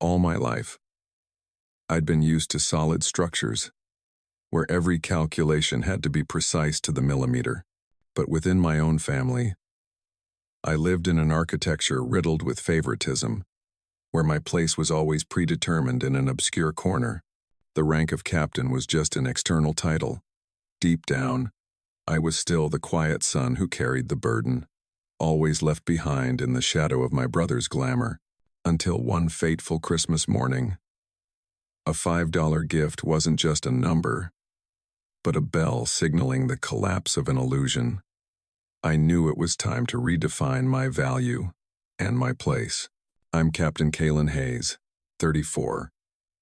All my life, I'd been used to solid structures, where every calculation had to be precise to the millimeter. But within my own family, I lived in an architecture riddled with favoritism, where my place was always predetermined in an obscure corner. The rank of captain was just an external title. Deep down, I was still the quiet son who carried the burden, always left behind in the shadow of my brother's glamour, until one fateful Christmas morning. A $5 gift wasn't just a number, but a bell signaling the collapse of an illusion. I knew it was time to redefine my value and my place. I'm Captain Kalen Hayes, 34,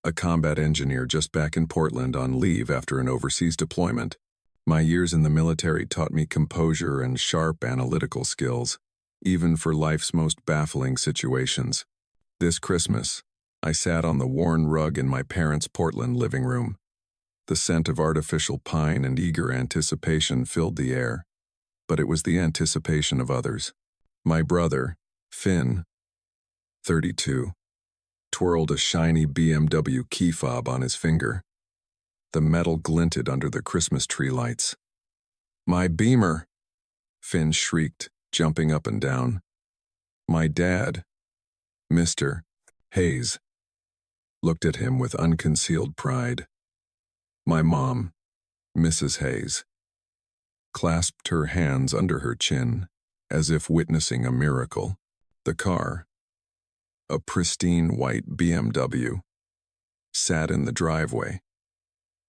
a combat engineer just back in Portland on leave after an overseas deployment. My years in the military taught me composure and sharp analytical skills, even for life's most baffling situations. This Christmas, I sat on the worn rug in my parents' Portland living room. The scent of artificial pine and eager anticipation filled the air, but it was the anticipation of others. My brother, Finn, 32, twirled a shiny BMW key fob on his finger. The metal glinted under the Christmas tree lights. "My Beamer!" Finn shrieked, jumping up and down. My dad, Mr. Hayes, looked at him with unconcealed pride. My mom, Mrs. Hayes, clasped her hands under her chin, as if witnessing a miracle. The car, a pristine white BMW, sat in the driveway,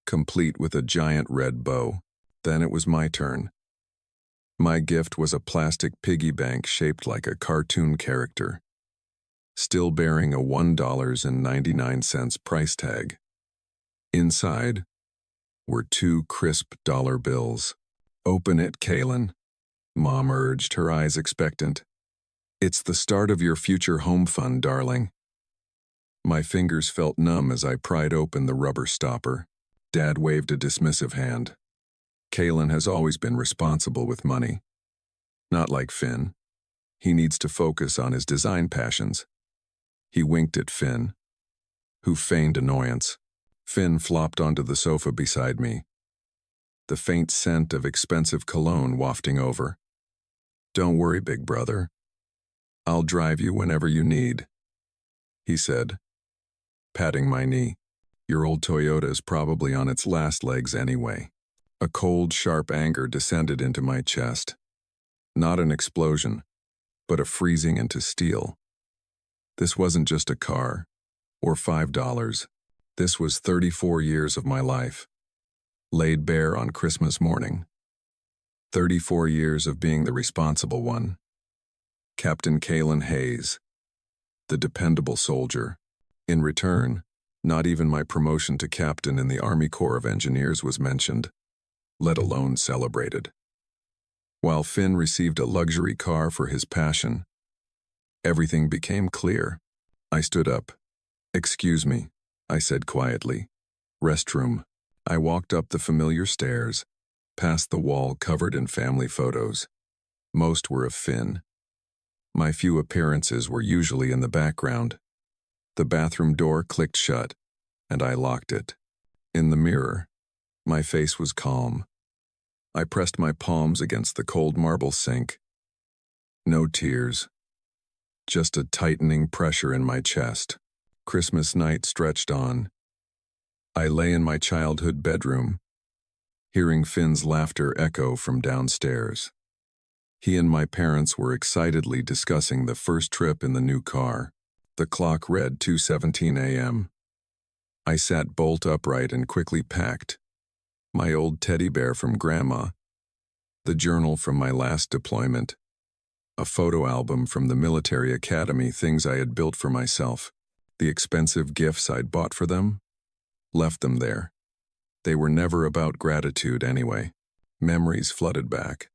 complete with a giant red bow. Then it was my turn. My gift was a plastic piggy bank shaped like a cartoon character, still bearing a $1.99 price tag. Inside were 2 crisp dollar bills. "Open it, Kalen," Mom urged, her eyes expectant. "It's the start of your future home fund, darling." My fingers felt numb as I pried open the rubber stopper. Dad waved a dismissive hand. "Kalen has always been responsible with money. Not like Finn. He needs to focus on his design passions." He winked at Finn, who feigned annoyance. Finn flopped onto the sofa beside me, the faint scent of expensive cologne wafting over. "Don't worry, big brother. I'll drive you whenever you need," he said, patting my knee. "Your old Toyota is probably on its last legs anyway." A cold, sharp anger descended into my chest. Not an explosion, but a freezing into steel. This wasn't just a car, or $5. This was 34 years of my life, laid bare on Christmas morning. 34 years of being the responsible one. Captain Kalen Hayes, the dependable soldier. In return, not even my promotion to captain in the Army Corps of Engineers was mentioned, let alone celebrated. While Finn received a luxury car for his passion, everything became clear. I stood up. "Excuse me," I said quietly. "Restroom." I walked up the familiar stairs, past the wall covered in family photos. Most were of Finn. My few appearances were usually in the background. The bathroom door clicked shut, and I locked it. In the mirror, my face was calm. I pressed my palms against the cold marble sink. No tears, just a tightening pressure in my chest. Christmas night stretched on. I lay in my childhood bedroom, hearing Finn's laughter echo from downstairs. He and my parents were excitedly discussing the first trip in the new car. The clock read 2:17 a.m. I sat bolt upright and quickly packed. My old teddy bear from Grandma, the journal from my last deployment, a photo album from the military academy, things I had built for myself, the expensive gifts I'd bought for them, left them there. They were never about gratitude anyway. Memories flooded back.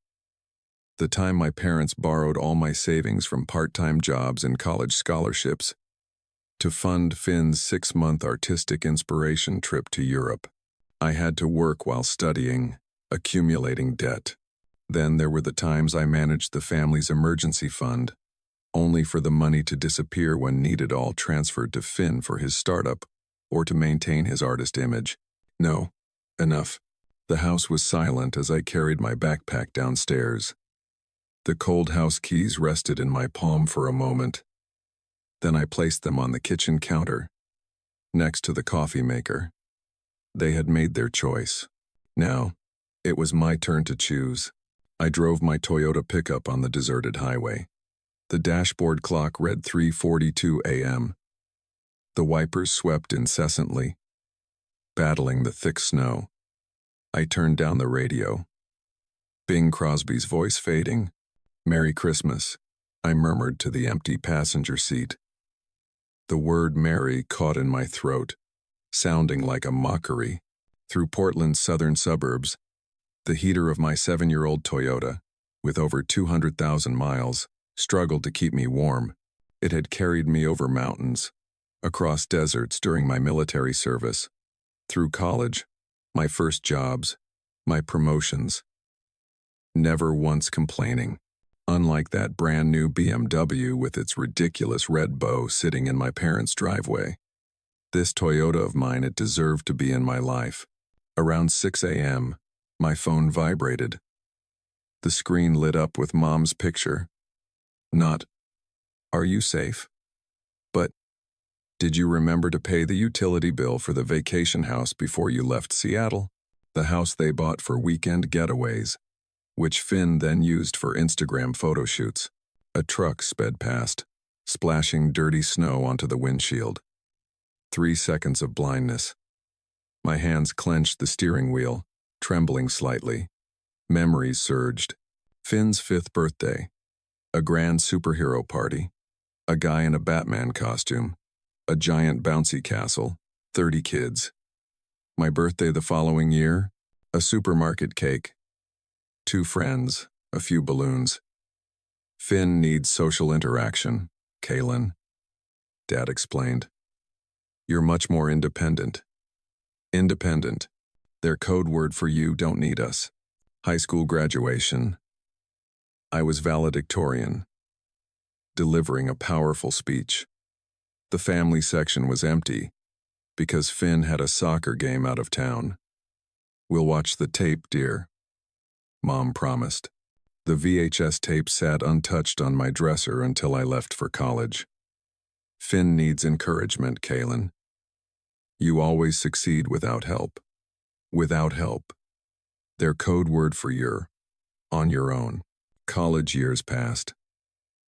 The time my parents borrowed all my savings from part-time jobs and college scholarships to fund Finn's 6-month artistic inspiration trip to Europe. I had to work while studying, accumulating debt. Then there were the times I managed the family's emergency fund, only for the money to disappear when needed, all transferred to Finn for his startup or to maintain his artist image. No, enough. The house was silent as I carried my backpack downstairs. The cold house keys rested in my palm for a moment. Then I placed them on the kitchen counter, next to the coffee maker. They had made their choice. Now, it was my turn to choose. I drove my Toyota pickup on the deserted highway. The dashboard clock read 3:42 a.m. The wipers swept incessantly, battling the thick snow. I turned down the radio. Bing Crosby's voice fading. "Merry Christmas," I murmured to the empty passenger seat. The word Merry caught in my throat, sounding like a mockery. Through Portland's southern suburbs, the heater of my 7-year-old Toyota, with over 200,000 miles, struggled to keep me warm. It had carried me over mountains, across deserts during my military service, through college, my first jobs, my promotions. Never once complaining, unlike that brand new BMW with its ridiculous red bow sitting in my parents' driveway. This Toyota of mine, it deserved to be in my life. Around 6 a.m., my phone vibrated. The screen lit up with Mom's picture. Not, "Are you safe?" but, "Did you remember to pay the utility bill for the vacation house before you left Seattle?" The house they bought for weekend getaways, which Finn then used for Instagram photo shoots. A truck sped past, splashing dirty snow onto the windshield. 3 seconds of blindness. My hands clenched the steering wheel, trembling slightly. Memories surged. Finn's 5th birthday. A grand superhero party. A guy in a Batman costume. A giant bouncy castle. 30 kids. My birthday the following year. A supermarket cake. 2 friends. A few balloons. "Finn needs social interaction, Kaylin," Dad explained. "You're much more independent." Independent. Their code word for "you don't need us." High school graduation. I was valedictorian, delivering a powerful speech. The family section was empty because Finn had a soccer game out of town. "We'll watch the tape, dear," Mom promised. The VHS tape sat untouched on my dresser until I left for college. "Finn needs encouragement, Kaylin. You always succeed without help." Without help. Their code word for "you're on your own." College years passed.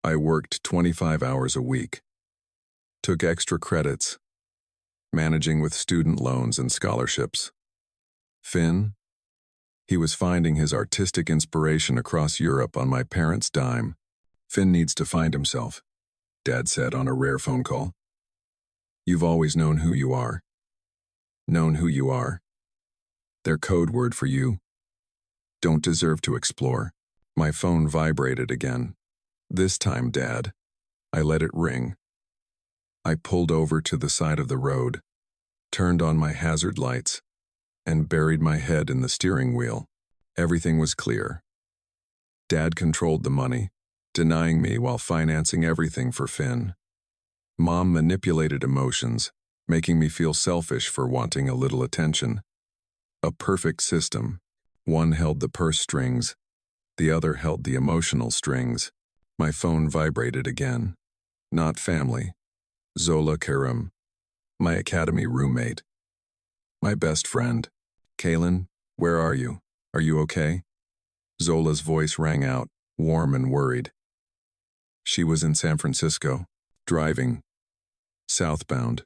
I worked 25 hours a week. Took extra credits, managing with student loans and scholarships. Finn? He was finding his artistic inspiration across Europe on my parents' dime. "Finn needs to find himself," Dad said on a rare phone call. "You've always known who you are." Known who you are. Their code word for "you don't deserve to explore." My phone vibrated again. "This time, Dad." I let it ring. I pulled over to the side of the road, turned on my hazard lights, and buried my head in the steering wheel. Everything was clear. Dad controlled the money, denying me while financing everything for Finn. Mom manipulated emotions, making me feel selfish for wanting a little attention. A perfect system. One held the purse strings, the other held the emotional strings. My phone vibrated again. Not family. Zola Karam, my academy roommate. My best friend. "Kaylin, where are you? Are you okay?" Zola's voice rang out, warm and worried. She was in San Francisco, driving southbound.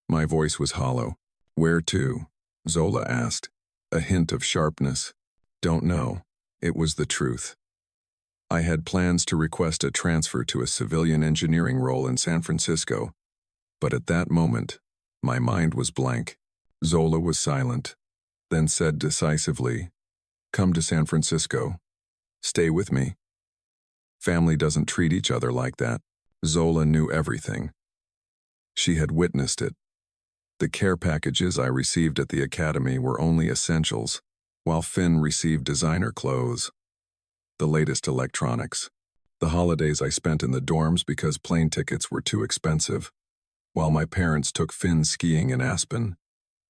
My voice was hollow. "Where to?" Zola asked, a hint of sharpness. "Don't know." It was the truth. I had plans to request a transfer to a civilian engineering role in San Francisco, but at that moment, my mind was blank. Zola was silent, then said decisively, "Come to San Francisco. Stay with me." Family doesn't treat each other like that. Zola knew everything. She had witnessed it. The care packages I received at the academy were only essentials, while Finn received designer clothes, the latest electronics. The holidays I spent in the dorms because plane tickets were too expensive, while my parents took Finn skiing in Aspen,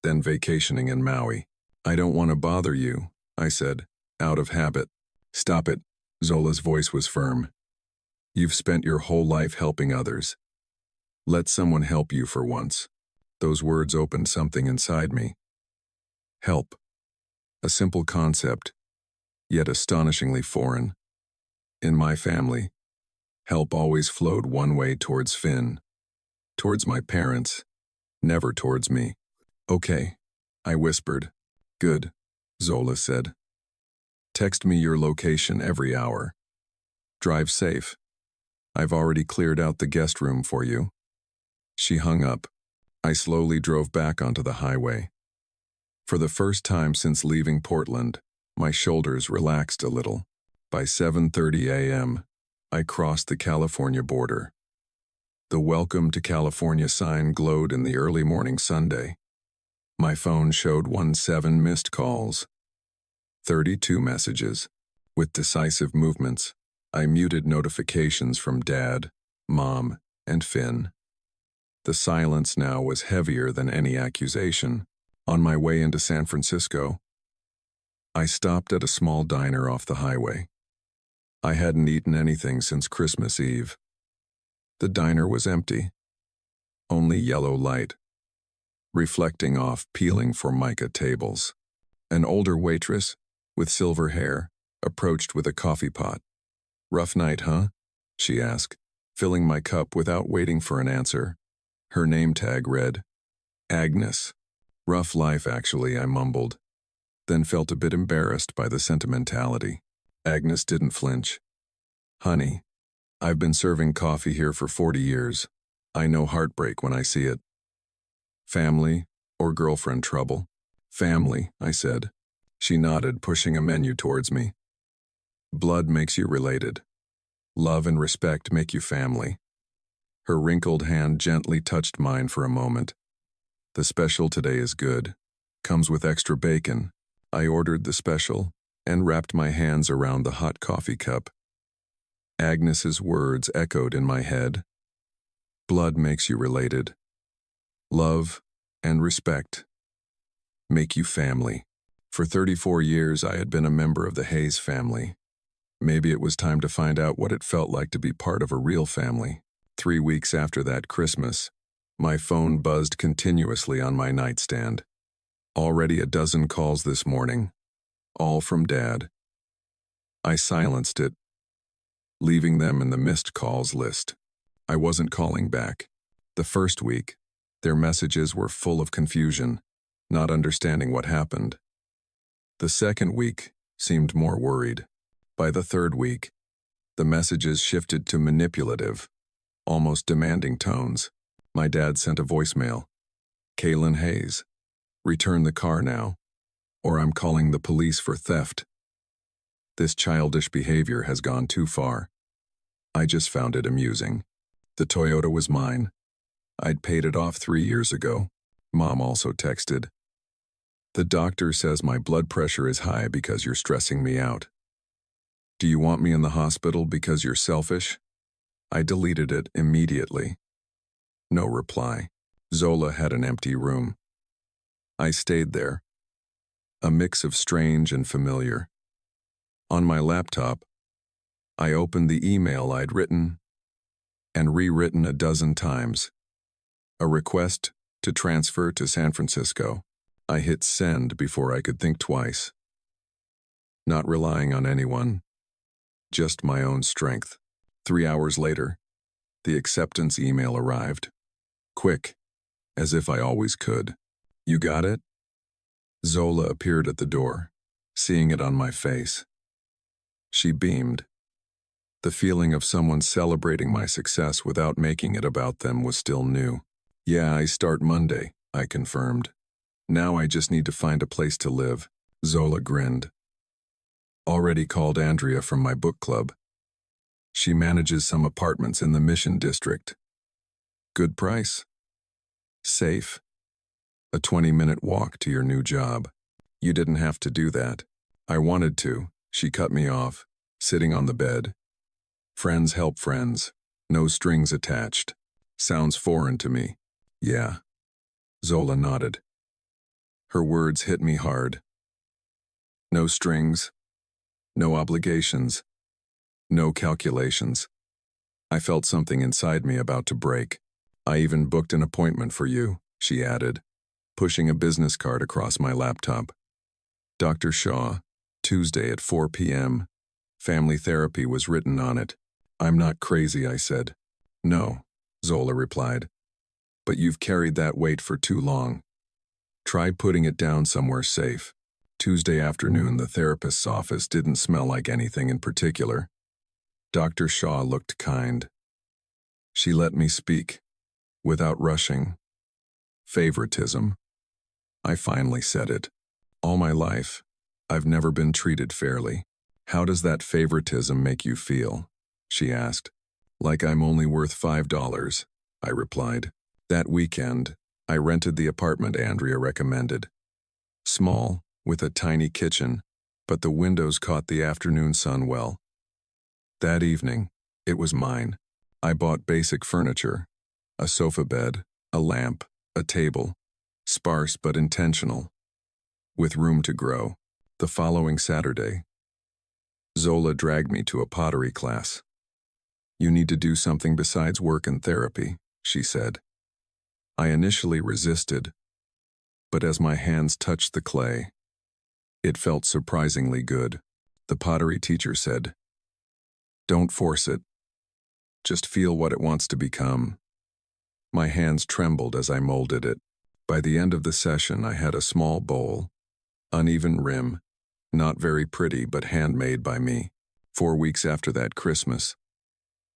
then vacationing in Maui. I don't want to bother you, I said, out of habit. Stop it, Zola's voice was firm. You've spent your whole life helping others. Let someone help you for once. Those words opened something inside me. Help. A simple concept, yet astonishingly foreign. In my family, help always flowed one way towards Finn. Towards my parents, never towards me. Okay, I whispered. Good, Zola said. Text me your location every hour. Drive safe. I've already cleared out the guest room for you. She hung up. I slowly drove back onto the highway. For the first time since leaving Portland, my shoulders relaxed a little. By 7:30 a.m., I crossed the California border. The Welcome to California sign glowed in the early morning Sunday. My phone showed 17 missed calls. 32 messages. With decisive movements, I muted notifications from Dad, Mom, and Finn. The silence now was heavier than any accusation. On my way into San Francisco, I stopped at a small diner off the highway. I hadn't eaten anything since Christmas Eve. The diner was empty. Only yellow light, reflecting off peeling Formica tables. An older waitress, with silver hair, approached with a coffee pot. Rough night, huh? She asked, filling my cup without waiting for an answer. Her name tag read, Agnes. Rough life, actually, I mumbled, then felt a bit embarrassed by the sentimentality. Agnes didn't flinch. Honey, I've been serving coffee here for 40 years. I know heartbreak when I see it. Family or girlfriend trouble? Family, I said. She nodded, pushing a menu towards me. Blood makes you related. Love and respect make you family. Her wrinkled hand gently touched mine for a moment. The special today is good. Comes with extra bacon. I ordered the special and wrapped my hands around the hot coffee cup. Agnes's words echoed in my head. Blood makes you related. Love and respect make you family. For 34 years, I had been a member of the Hayes family. Maybe it was time to find out what it felt like to be part of a real family. 3 weeks after that Christmas, my phone buzzed continuously on my nightstand. Already a dozen calls this morning, all from Dad. I silenced it, leaving them in the missed calls list. I wasn't calling back. The first week, their messages were full of confusion, not understanding what happened. The second week seemed more worried. By the third week, the messages shifted to manipulative, almost demanding tones. My dad sent a voicemail. Kaylin Hayes, return the car now, or I'm calling the police for theft. This childish behavior has gone too far. I just found it amusing. The Toyota was mine. I'd paid it off 3 years ago. Mom also texted. The doctor says my blood pressure is high because you're stressing me out. Do you want me in the hospital because you're selfish? I deleted it immediately. No reply. Zola had an empty room. I stayed there, a mix of strange and familiar. On my laptop, I opened the email I'd written and rewritten a dozen times. A request to transfer to San Francisco. I hit send before I could think twice. Not relying on anyone, just my own strength. 3 hours later, the acceptance email arrived. Quick, as if I always could. You got it? Zola appeared at the door, seeing it on my face. She beamed. The feeling of someone celebrating my success without making it about them was still new. Yeah, I start Monday, I confirmed. Now I just need to find a place to live. Zola grinned. Already called Andrea from my book club. She manages some apartments in the Mission District. Good price. Safe. A 20-minute walk to your new job. You didn't have to do that. I wanted to. She cut me off, sitting on the bed. Friends help friends. No strings attached. Sounds foreign to me. Yeah. Zola nodded. Her words hit me hard. No strings. No obligations. No calculations. I felt something inside me about to break. I even booked an appointment for you, she added, pushing a business card across my laptop. Dr. Shaw, Tuesday at 4 p.m. Family therapy was written on it. I'm not crazy, I said. No, Zola replied. But you've carried that weight for too long. Try putting it down somewhere safe. Tuesday afternoon, the therapist's office didn't smell like anything in particular. Dr. Shaw looked kind. She let me speak, without rushing. Favoritism. I finally said it. All my life, I've never been treated fairly. How does that favoritism make you feel? She asked. Like I'm only worth $5, I replied. That weekend, I rented the apartment Andrea recommended. Small, with a tiny kitchen, but the windows caught the afternoon sun well. That evening, it was mine. I bought basic furniture, a sofa bed, a lamp, a table, sparse but intentional, with room to grow. The following Saturday, Zola dragged me to a pottery class. You need to do something besides work and therapy, she said. I initially resisted, but as my hands touched the clay, it felt surprisingly good. The pottery teacher said, "Don't force it. Just feel what it wants to become." My hands trembled as I molded it. By the end of the session, I had a small bowl, uneven rim, not very pretty but handmade by me. 4 weeks after that Christmas,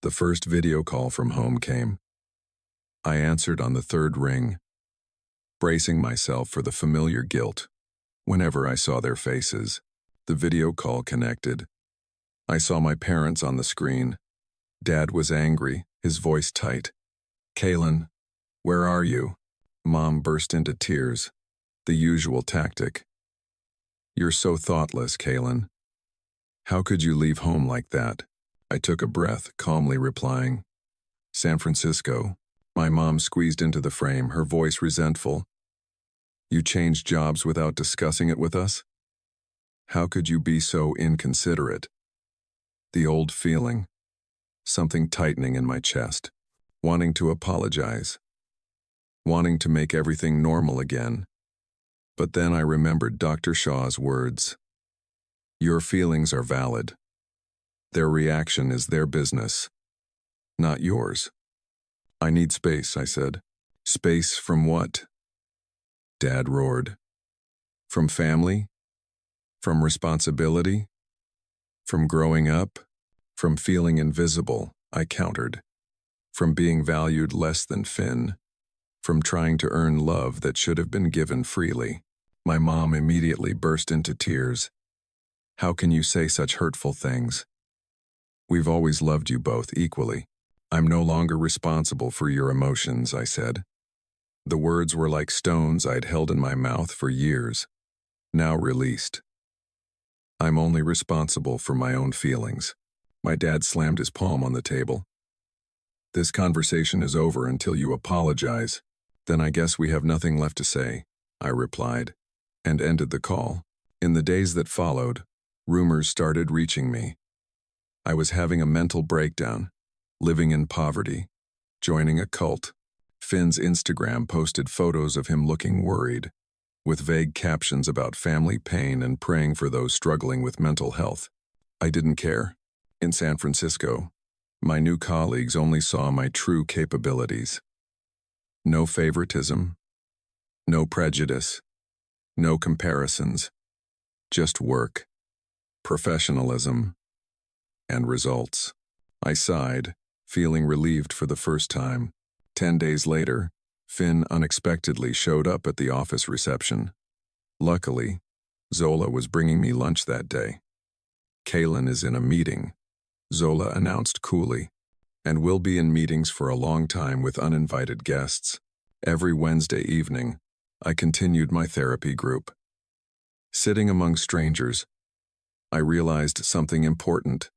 the first video call from home came. I answered on the third ring, bracing myself for the familiar guilt. Whenever I saw their faces, the video call connected. I saw my parents on the screen. Dad was angry, his voice tight. "Kaylin, where are you?" Mom burst into tears, the usual tactic. "You're so thoughtless, Kaylin. How could you leave home like that?" I took a breath, calmly replying, "San Francisco." My mom squeezed into the frame, her voice resentful. "You changed jobs without discussing it with us? How could you be so inconsiderate?" The old feeling, something tightening in my chest, wanting to apologize, wanting to make everything normal again. But then I remembered Dr. Shaw's words. Your feelings are valid. Their reaction is their business, not yours. I need space, I said. Space from what? Dad roared. From family? From responsibility? From growing up? From feeling invisible, I countered. From being valued less than Finn. From trying to earn love that should have been given freely. My mom immediately burst into tears. How can you say such hurtful things? We've always loved you both equally. I'm no longer responsible for your emotions, I said. The words were like stones I'd held in my mouth for years, now released. I'm only responsible for my own feelings. My dad slammed his palm on the table. This conversation is over until you apologize. Then I guess we have nothing left to say, I replied, and ended the call. In the days that followed, rumors started reaching me. I was having a mental breakdown, living in poverty, joining a cult. Finn's Instagram posted photos of him looking worried, with vague captions about family pain and praying for those struggling with mental health. I didn't care. In San Francisco, my new colleagues only saw my true capabilities. No favoritism, no prejudice, no comparisons, just work, professionalism, and results. I sighed, feeling relieved for the first time. 10 days later, Finn unexpectedly showed up at the office reception. Luckily, Zola was bringing me lunch that day. Kaylin is in a meeting, Zola announced coolly, and will be in meetings for a long time with uninvited guests. Every Wednesday evening, I continued my therapy group. Sitting among strangers, I realized something important.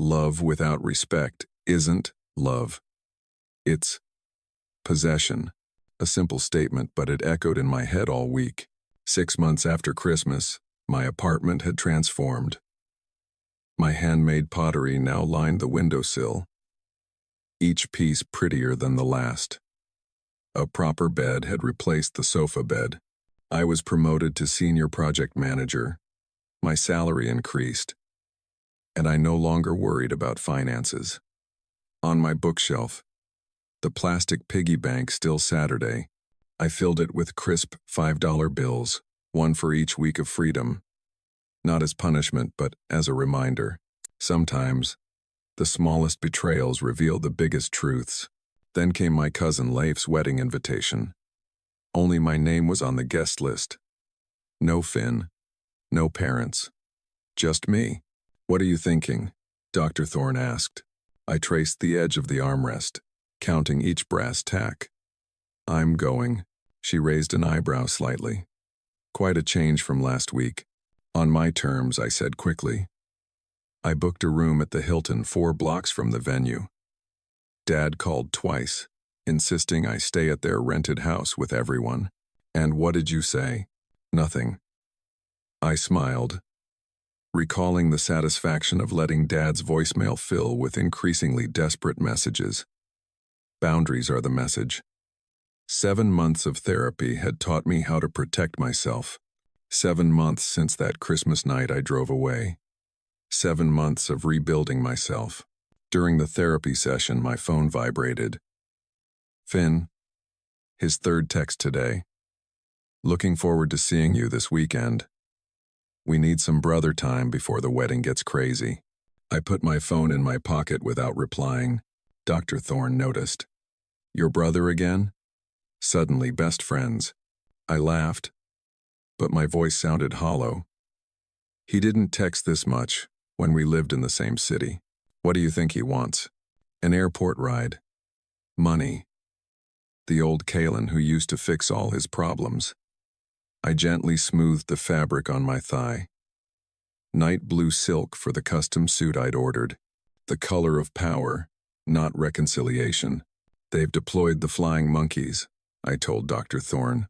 Love without respect isn't love. It's possession. A simple statement, but it echoed in my head all week. 6 months after Christmas, my apartment had transformed. My handmade pottery now lined the windowsill, each piece prettier than the last. A proper bed had replaced the sofa bed. I was promoted to senior project manager. My salary increased, and I no longer worried about finances. On my bookshelf, the plastic piggy bank still Saturday. I filled it with crisp $5 bills, one for each week of freedom. Not as punishment, but as a reminder. Sometimes, the smallest betrayals reveal the biggest truths. Then came my cousin Leif's wedding invitation. Only my name was on the guest list. No Finn, no parents. Just me. "What are you thinking?" Dr. Thorne asked. I traced the edge of the armrest, counting each brass tack. "I'm going." She raised an eyebrow slightly. "Quite a change from last week." "On my terms," I said quickly. I booked a room at the Hilton 4 blocks from the venue. Dad called twice, insisting I stay at their rented house with everyone. "And what did you say?" "Nothing." I smiled, recalling the satisfaction of letting Dad's voicemail fill with increasingly desperate messages. Boundaries are the message. 7 months of therapy had taught me how to protect myself. 7 months since that Christmas night I drove away. 7 months of rebuilding myself. During the therapy session, my phone vibrated. "Finn." His third text today. "Looking forward to seeing you this weekend. We need some brother time before the wedding gets crazy." I put my phone in my pocket without replying. Dr. Thorne noticed. "Your brother again?" Suddenly best friends. I laughed, but my voice sounded hollow. "He didn't text this much when we lived in the same city. What do you think he wants?" "An airport ride." "Money." The old Kalen who used to fix all his problems. I gently smoothed the fabric on my thigh. Night blue silk for the custom suit I'd ordered. The color of power, not reconciliation. "They've deployed the flying monkeys," I told Dr. Thorne.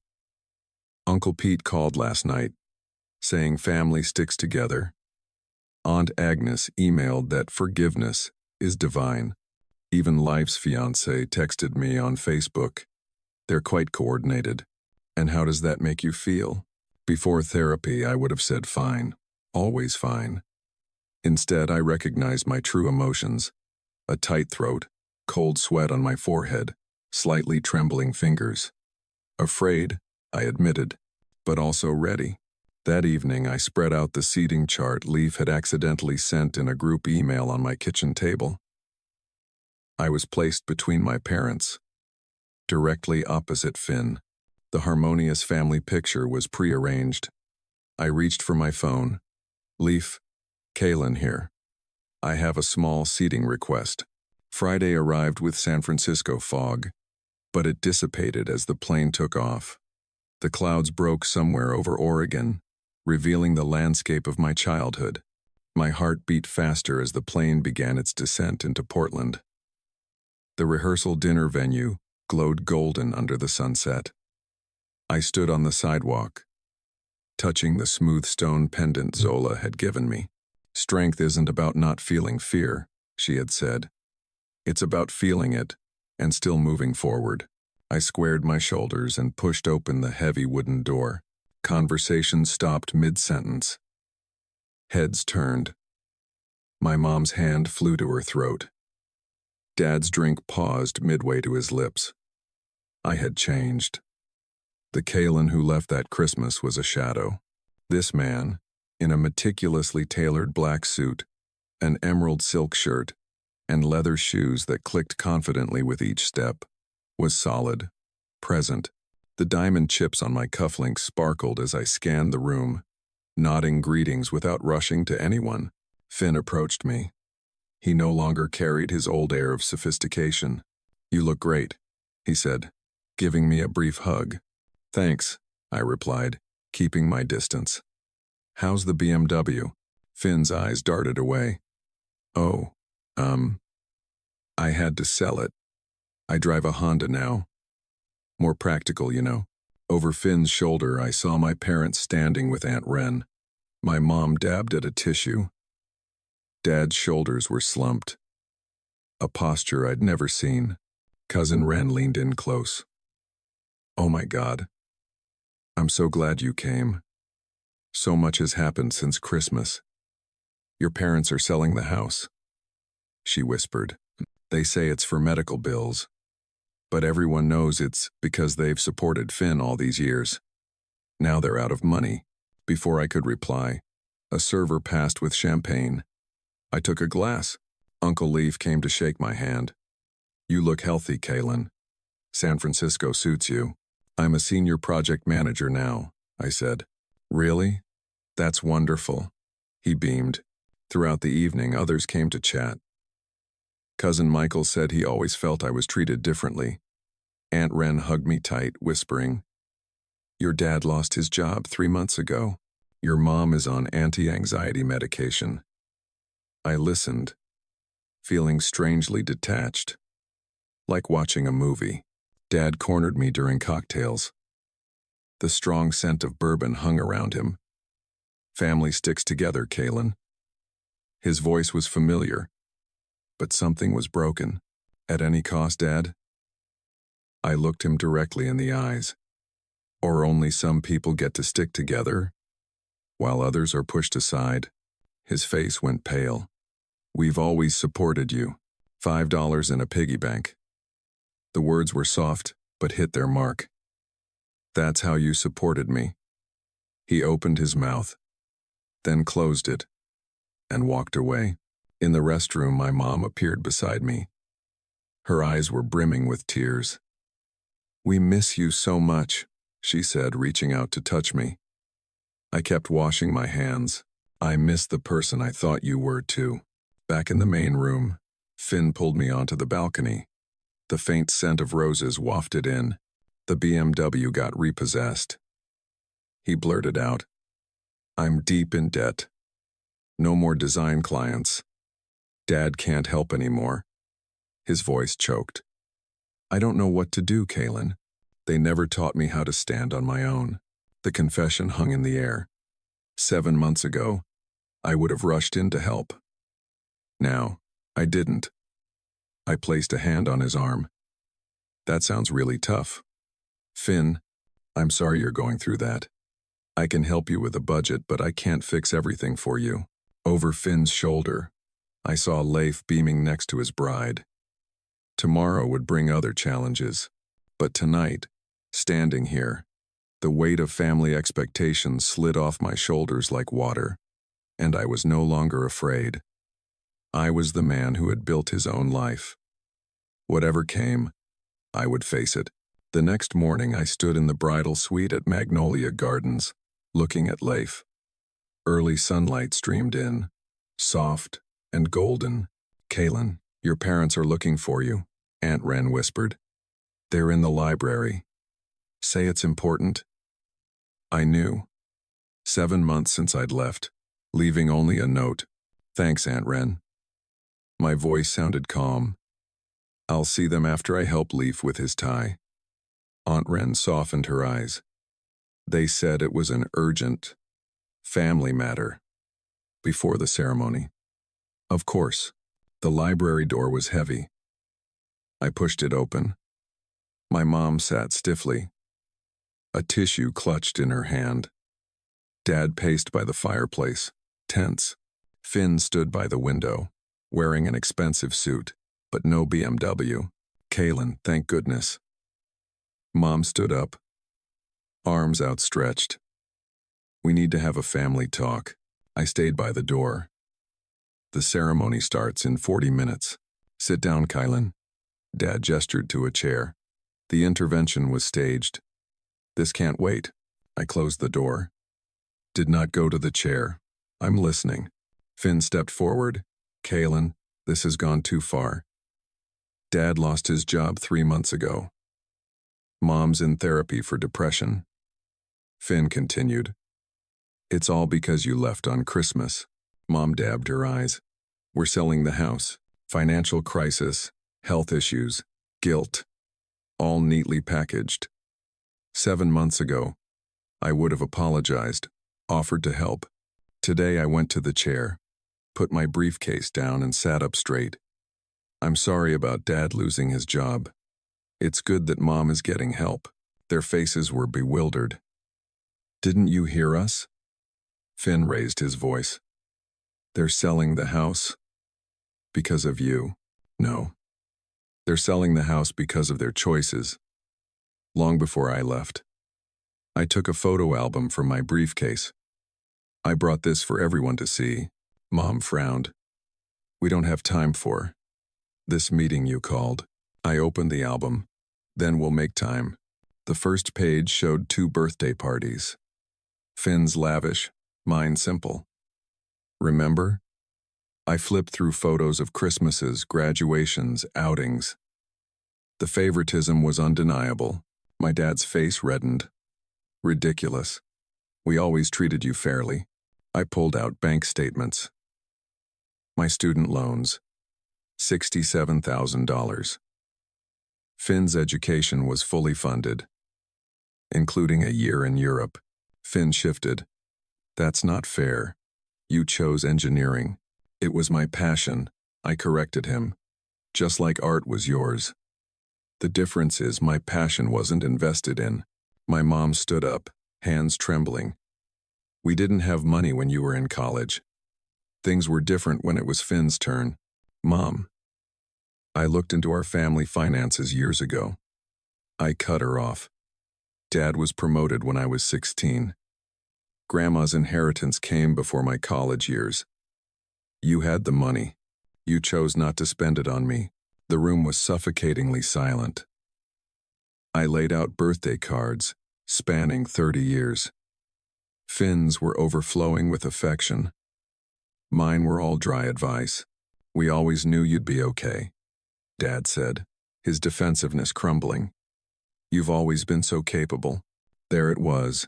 "Uncle Pete called last night, saying family sticks together. Aunt Agnes emailed that forgiveness is divine. Even Life's fiancé texted me on Facebook. They're quite coordinated. And how does that make you feel?" Before therapy, I would have said fine, always fine. Instead, I recognized my true emotions. A tight throat, cold sweat on my forehead, slightly trembling fingers. Afraid, I admitted, but also ready. That evening, I spread out the seating chart Leif had accidentally sent in a group email on my kitchen table. I was placed between my parents, directly opposite Finn. The harmonious family picture was prearranged. I reached for my phone. "Leif, Kalen here. I have a small seating request." Friday arrived with San Francisco fog, but it dissipated as the plane took off. The clouds broke somewhere over Oregon, revealing the landscape of my childhood. My heart beat faster as the plane began its descent into Portland. The rehearsal dinner venue glowed golden under the sunset. I stood on the sidewalk, touching the smooth stone pendant Zola had given me. "Strength isn't about not feeling fear," she had said. "It's about feeling it and still moving forward." I squared my shoulders and pushed open the heavy wooden door. Conversation stopped mid-sentence. Heads turned. My mom's hand flew to her throat. Dad's drink paused midway to his lips. I had changed. The Kalen who left that Christmas was a shadow. This man, in a meticulously tailored black suit, an emerald silk shirt, and leather shoes that clicked confidently with each step, was solid, present. The diamond chips on my cufflinks sparkled as I scanned the room, nodding greetings without rushing to anyone. Finn approached me. He no longer carried his old air of sophistication. "You look great," he said, giving me a brief hug. "Thanks," I replied, keeping my distance. "How's the BMW?" Finn's eyes darted away. "Oh, Um, I had to sell it. I drive a Honda now. More practical, you know. Over Finn's shoulder, I saw my parents standing with Aunt Wren. My mom dabbed at a tissue. Dad's shoulders were slumped, a posture I'd never seen. Cousin Wren leaned in close. Oh my God. I'm so glad you came. So much has happened since Christmas. Your parents are selling the house, she whispered. They say it's for medical bills, but everyone knows it's because they've supported Finn all these years. Now they're out of money. Before I could reply, a server passed with champagne. I took a glass. Uncle Leaf came to shake my hand. You look healthy, Kaylin. San Francisco suits you. I'm a senior project manager now, I said. Really? That's wonderful. He beamed. Throughout the evening, others came to chat. Cousin Michael said he always felt I was treated differently. Aunt Wren hugged me tight, whispering, Your dad lost his job 3 months ago. Your mom is on anti-anxiety medication. I listened, feeling strangely detached, like watching a movie. Dad cornered me during cocktails. The strong scent of bourbon hung around him. Family sticks together, Kaylin. His voice was familiar, but something was broken. At any cost, Dad? I looked him directly in the eyes. Or only some people get to stick together, while others are pushed aside. His face went pale. We've always supported you. $5 in a piggy bank. The words were soft, but hit their mark. That's how you supported me. He opened his mouth, then closed it, and walked away. In the restroom, my mom appeared beside me. Her eyes were brimming with tears. We miss you so much, she said, reaching out to touch me. I kept washing my hands. I miss the person I thought you were too. Back in the main room, Finn pulled me onto the balcony. The faint scent of roses wafted in. The BMW got repossessed. He blurted out, I'm deep in debt. No more design clients. Dad can't help anymore. His voice choked. I don't know what to do, Kaylin. They never taught me how to stand on my own. The confession hung in the air. 7 months ago, I would have rushed in to help. Now, I didn't. I placed a hand on his arm. That sounds really tough. Finn, I'm sorry you're going through that. I can help you with a budget, but I can't fix everything for you. Over Finn's shoulder, I saw Leif beaming next to his bride. Tomorrow would bring other challenges, but tonight, standing here, the weight of family expectations slid off my shoulders like water, and I was no longer afraid. I was the man who had built his own life. Whatever came, I would face it. The next morning, I stood in the bridal suite at Magnolia Gardens, looking at Leif. Early sunlight streamed in, soft and golden. Kaylin, your parents are looking for you, Aunt Wren whispered. They're in the library. Say it's important. I knew. 7 months since I'd left, leaving only a note. Thanks, Aunt Wren. My voice sounded calm. I'll see them after I help Leif with his tie. Aunt Wren softened her eyes. They said it was an urgent family matter. Before the ceremony. Of course, the library door was heavy. I pushed it open. My mom sat stiffly, a tissue clutched in her hand. Dad paced by the fireplace, tense. Finn stood by the window, wearing an expensive suit, but no BMW. Kaylin, thank goodness. Mom stood up, arms outstretched. We need to have a family talk. I stayed by the door. The ceremony starts in 40 minutes. Sit down, Kaylin. Dad gestured to a chair. The intervention was staged. This can't wait. I closed the door. Did not go to the chair. I'm listening. Finn stepped forward. Kaylin, this has gone too far. Dad lost his job 3 months ago. Mom's in therapy for depression. Finn continued. It's all because you left on Christmas. Mom dabbed her eyes. We're selling the house. Financial crisis, health issues, guilt, all neatly packaged. 7 months ago, I would have apologized, offered to help. Today I went to the chair, put my briefcase down and sat up straight. I'm sorry about Dad losing his job. It's good that Mom is getting help. Their faces were bewildered. Didn't you hear us? Finn raised his voice. They're selling the house. Because of you. No. They're selling the house because of their choices. Long before I left, I took a photo album from my briefcase. I brought this for everyone to see. Mom frowned. We don't have time for this meeting you called. I opened the album. Then we'll make time. The first page showed 2 birthday parties. Finn's lavish, mine simple. Remember? I flipped through photos of Christmases, graduations, outings. The favoritism was undeniable. My dad's face reddened. Ridiculous. We always treated you fairly. I pulled out bank statements. My student loans. $67,000. Finn's education was fully funded, including a year in Europe. Finn shifted. That's not fair. You chose engineering. It was my passion. I corrected him. Just like art was yours. The difference is my passion wasn't invested in. My mom stood up, hands trembling. We didn't have money when you were in college. Things were different when it was Finn's turn. Mom. I looked into our family finances years ago. I cut her off. Dad was promoted when I was 16. Grandma's inheritance came before my college years. You had the money. You chose not to spend it on me. The room was suffocatingly silent. I laid out birthday cards, spanning 30 years. Finn's were overflowing with affection. Mine were all dry advice. We always knew you'd be okay, Dad said, his defensiveness crumbling. You've always been so capable. There it was.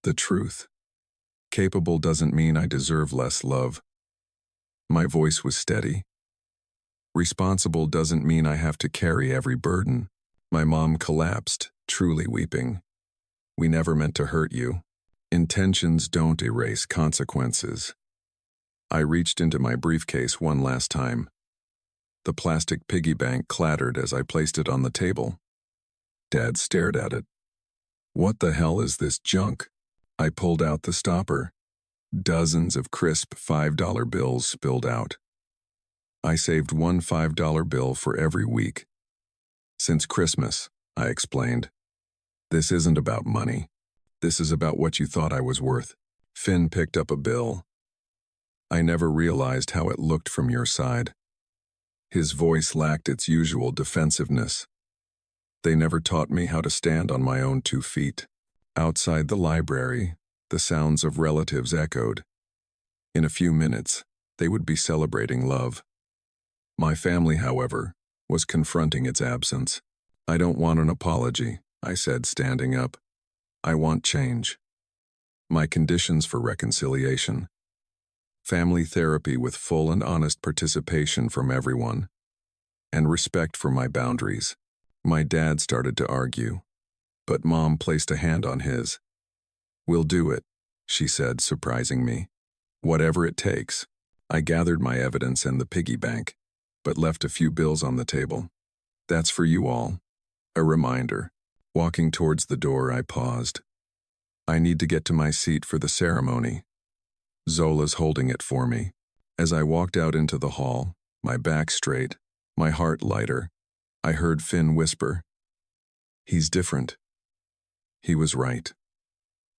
The truth. Capable doesn't mean I deserve less love. My voice was steady. Responsible doesn't mean I have to carry every burden. My mom collapsed, truly weeping. We never meant to hurt you. Intentions don't erase consequences. I reached into my briefcase one last time. The plastic piggy bank clattered as I placed it on the table. Dad stared at it. What the hell is this junk? I pulled out the stopper. Dozens of crisp $5 bills spilled out. I saved one $5 bill for every week. Since Christmas, I explained. This isn't about money. This is about what you thought I was worth. Finn picked up a bill. I never realized how it looked from your side. His voice lacked its usual defensiveness. They never taught me how to stand on my own 2 feet. Outside the library, the sounds of relatives echoed. In a few minutes, they would be celebrating love. My family, however, was confronting its absence. I don't want an apology, I said, standing up. I want change. My conditions for reconciliation. Family therapy with full and honest participation from everyone. And respect for my boundaries. My dad started to argue, but Mom placed a hand on his. We'll do it, she said, surprising me. Whatever it takes. I gathered my evidence and the piggy bank, but left a few bills on the table. That's for you all. A reminder. Walking towards the door, I paused. I need to get to my seat for the ceremony. Zola's holding it for me. As I walked out into the hall, my back straight, my heart lighter, I heard Finn whisper, "He's different." He was right.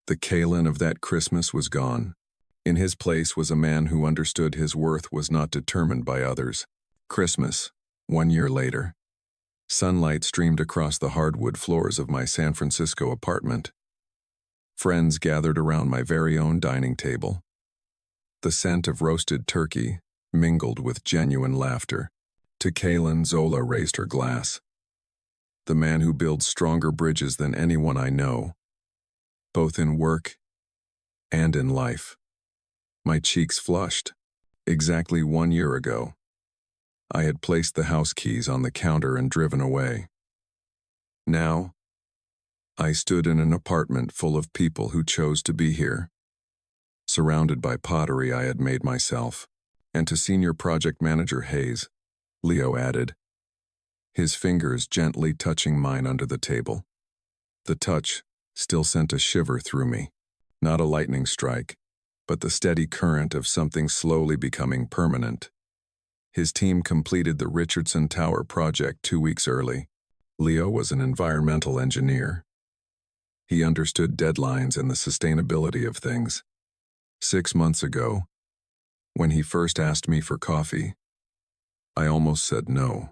The Kalen of that Christmas was gone. In his place was a man who understood his worth was not determined by others. Christmas, 1 year later. Sunlight streamed across the hardwood floors of my San Francisco apartment. Friends gathered around my very own dining table. The scent of roasted turkey mingled with genuine laughter. To Kalen, Zola raised her glass. The man who builds stronger bridges than anyone I know, both in work and in life. My cheeks flushed. Exactly 1 year ago, I had placed the house keys on the counter and driven away. Now, I stood in an apartment full of people who chose to be here, surrounded by pottery I had made myself, and to Senior Project Manager Hayes, Leo added, his fingers gently touching mine under the table. The touch still sent a shiver through me, not a lightning strike, but the steady current of something slowly becoming permanent. His team completed the Richardson Tower project 2 weeks early. Leo was an environmental engineer. He understood deadlines and the sustainability of things. 6 months ago, when he first asked me for coffee, I almost said no.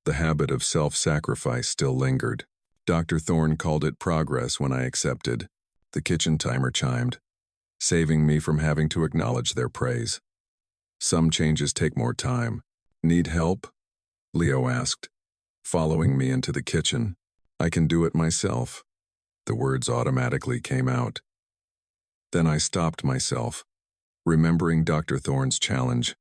The habit of self-sacrifice still lingered. Dr. Thorne called it progress when I accepted. The kitchen timer chimed, saving me from having to acknowledge their praise. Some changes take more time. Need help? Leo asked, following me into the kitchen. I can do it myself. The words automatically came out. Then I stopped myself, remembering Dr. Thorne's challenge.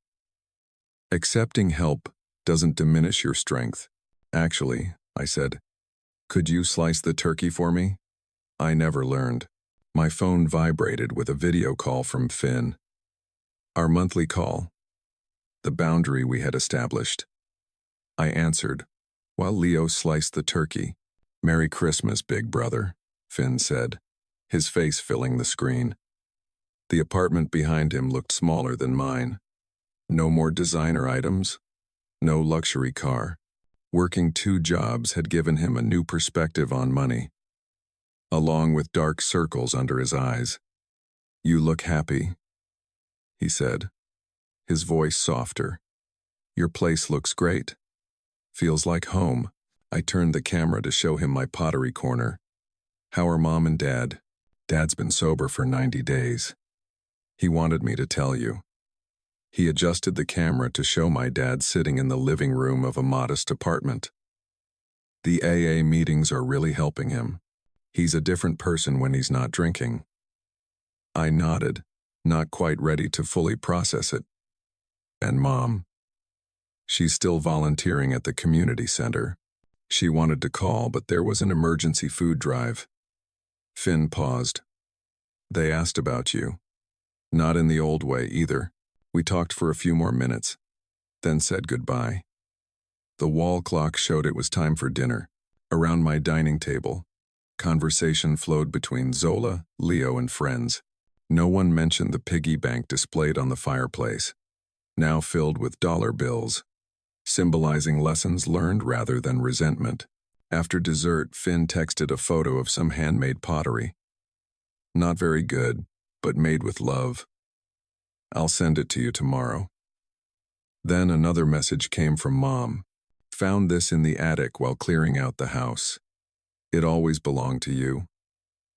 Accepting help doesn't diminish your strength. Actually, I said, could you slice the turkey for me? I never learned. My phone vibrated with a video call from Finn. Our monthly call. The boundary we had established. I answered, while Leo sliced the turkey. Merry Christmas, big brother, Finn said, his face filling the screen. The apartment behind him looked smaller than mine. No more designer items. No luxury car. Working 2 jobs had given him a new perspective on money, along with dark circles under his eyes. You look happy, he said, his voice softer. Your place looks great. Feels like home. I turned the camera to show him my pottery corner. How are Mom and Dad? Dad's been sober for 90 days. He wanted me to tell you. He adjusted the camera to show my dad sitting in the living room of a modest apartment. The AA meetings are really helping him. He's a different person when he's not drinking. I nodded, not quite ready to fully process it. And Mom? She's still volunteering at the community center. She wanted to call, but there was an emergency food drive. Finn paused. They asked about you. Not in the old way either. We talked for a few more minutes, then said goodbye. The wall clock showed it was time for dinner. Around my dining table, conversation flowed between Zola, Leo, and friends. No one mentioned the piggy bank displayed on the fireplace, now filled with dollar bills, symbolizing lessons learned rather than resentment. After dessert, Finn texted a photo of some handmade pottery. Not very good, but made with love. I'll send it to you tomorrow. Then another message came from Mom. Found this in the attic while clearing out the house. It always belonged to you.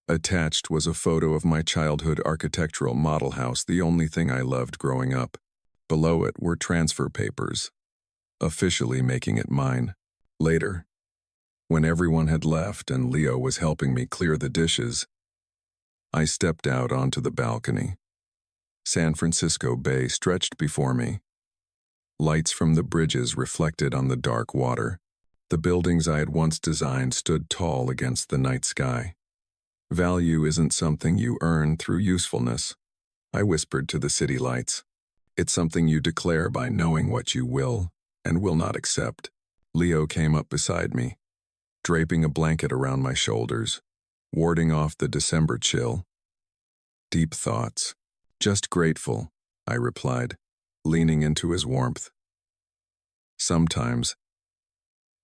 Attached was a photo of my childhood architectural model house, the only thing I loved growing up. Below it were transfer papers, officially making it mine. Later, when everyone had left and Leo was helping me clear the dishes, I stepped out onto the balcony. San Francisco Bay stretched before me. Lights from the bridges reflected on the dark water. The buildings I had once designed stood tall against the night sky. Value isn't something you earn through usefulness, I whispered to the city lights. It's something you declare by knowing what you will and will not accept. Leo came up beside me, draping a blanket around my shoulders, warding off the December chill. Deep thoughts. Just grateful, I replied, leaning into his warmth. Sometimes,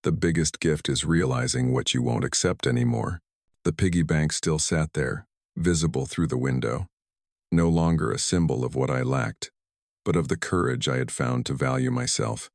the biggest gift is realizing what you won't accept anymore. The piggy bank still sat there, visible through the window, no longer a symbol of what I lacked, but of the courage I had found to value myself.